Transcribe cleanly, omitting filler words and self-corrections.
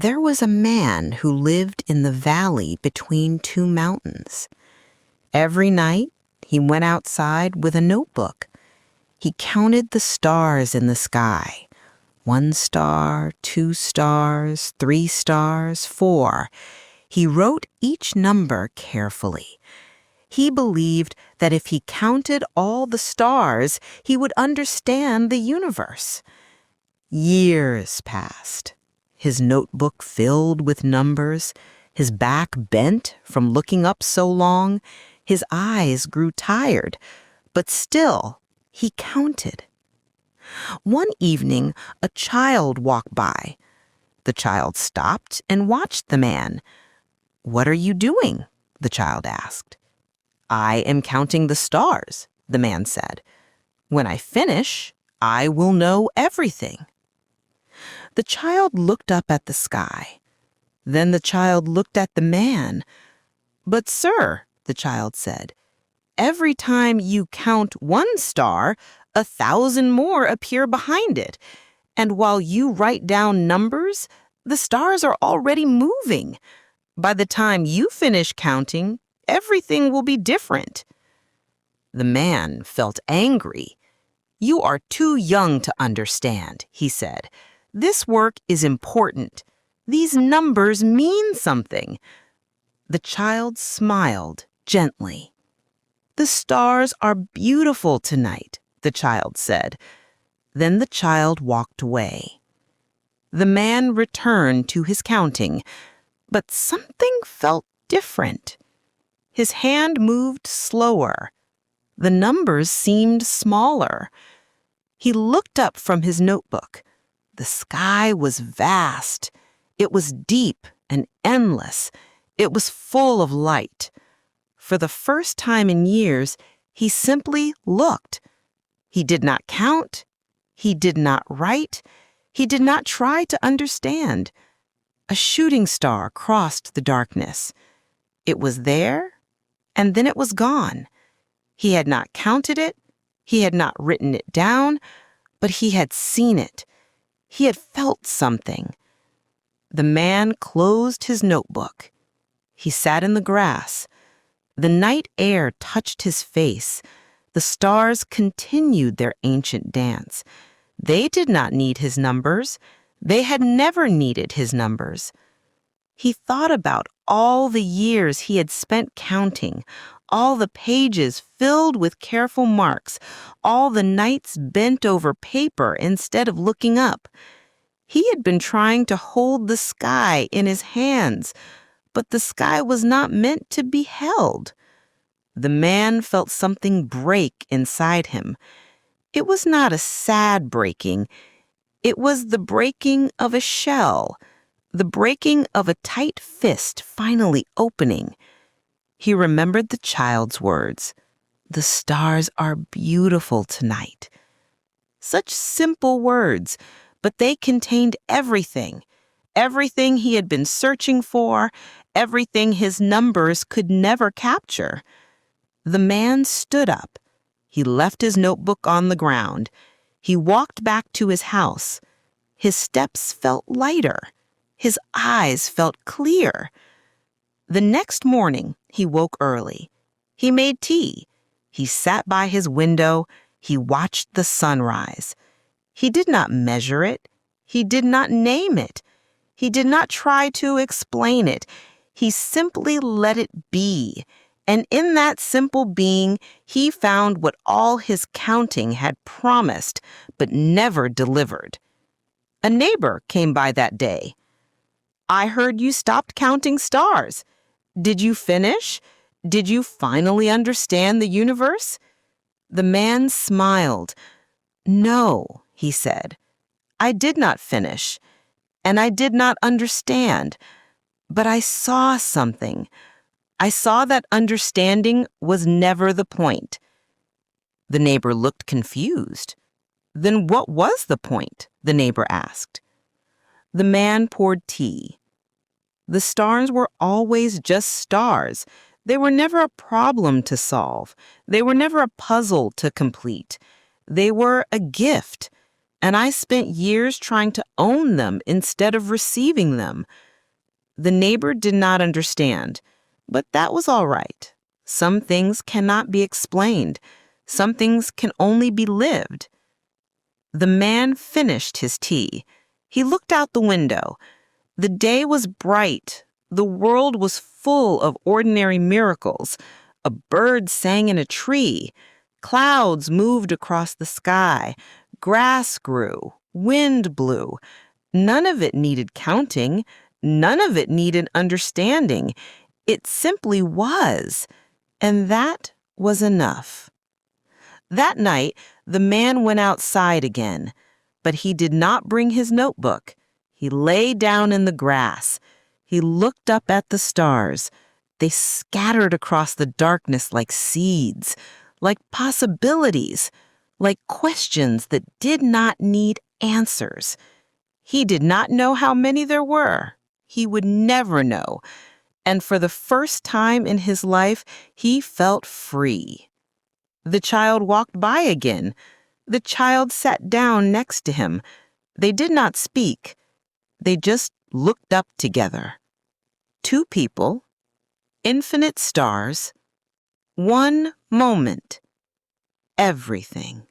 There was a man who lived in the valley between two mountains. Every night, he went outside with a notebook. He counted the stars in the sky. 1 star, 2 stars, 3 stars, 4. He wrote each number carefully. He believed that if he counted all the stars, he would understand the universe. Years passed. His notebook filled with numbers, his back bent from looking up so long, his eyes grew tired, but still he counted. One evening, a child walked by. The child stopped and watched the man. "What are you doing?" the child asked. "I am counting the stars," the man said. "When I finish, I will know everything." The child looked up at the sky. Then the child looked at the man. "But sir," the child said, "every time you count 1 star, 1,000 more appear behind it. And while you write down numbers, the stars are already moving. By the time you finish counting, everything will be different." The man felt angry. "You are too young to understand," he said. "This work is important. These numbers mean something." The child smiled gently. "The stars are beautiful tonight," the child said. Then the child walked away. The man returned to his counting, but something felt different. His hand moved slower. The numbers seemed smaller. He looked up from his notebook. The sky was vast. It was deep and endless. It was full of light. For the first time in years, he simply looked. He did not count. He did not write. He did not try to understand. A shooting star crossed the darkness. It was there, and then it was gone. He had not counted it. He had not written it down, but he had seen it. He had felt something. The man closed his notebook. He sat in the grass. The night air touched his face. The stars continued their ancient dance. They did not need his numbers. They had never needed his numbers. He thought about all the years he had spent counting, all the pages filled with careful marks, all the nights bent over paper instead of looking up. He had been trying to hold the sky in his hands, but the sky was not meant to be held. The man felt something break inside him. It was not a sad breaking. It was the breaking of a shell, the breaking of a tight fist finally opening. He remembered the child's words. "The stars are beautiful tonight." Such simple words, but they contained everything. Everything he had been searching for, everything his numbers could never capture. The man stood up. He left his notebook on the ground. He walked back to his house. His steps felt lighter. His eyes felt clear. The next morning, he woke early. He made tea. He sat by his window. He watched the sunrise. He did not measure it. He did not name it. He did not try to explain it. He simply let it be. And in that simple being, he found what all his counting had promised, but never delivered. A neighbor came by that day. "I heard you stopped counting stars. Did you finish? Did you finally understand the universe?" The man smiled. "No," he said. "I did not finish, and I did not understand, but I saw something. I saw that understanding was never the point." The neighbor looked confused. "Then what was the point?" the neighbor asked. The man poured tea. The stars were always just stars. They were never a problem to solve. They were never a puzzle to complete. They were a gift. and I spent years trying to own them instead of receiving them. The neighbor did not understand, but that was all right. Some things cannot be explained. Some things can only be lived. The man finished his tea. He looked out the window. The day was bright. The world was full of ordinary miracles. A bird sang in a tree. Clouds moved across the sky. Grass grew. Wind blew. None of it needed counting. None of it needed understanding. It simply was. And that was enough. That night, the man went outside again, but he did not bring his notebook. He lay down in the grass. He looked up at the stars. They scattered across the darkness like seeds, like possibilities, like questions that did not need answers. He did not know how many there were. He would never know. And for the first time in his life, he felt free. The child walked by again. The child sat down next to him. They did not speak. They just looked up together. Two people, infinite stars, one moment, everything.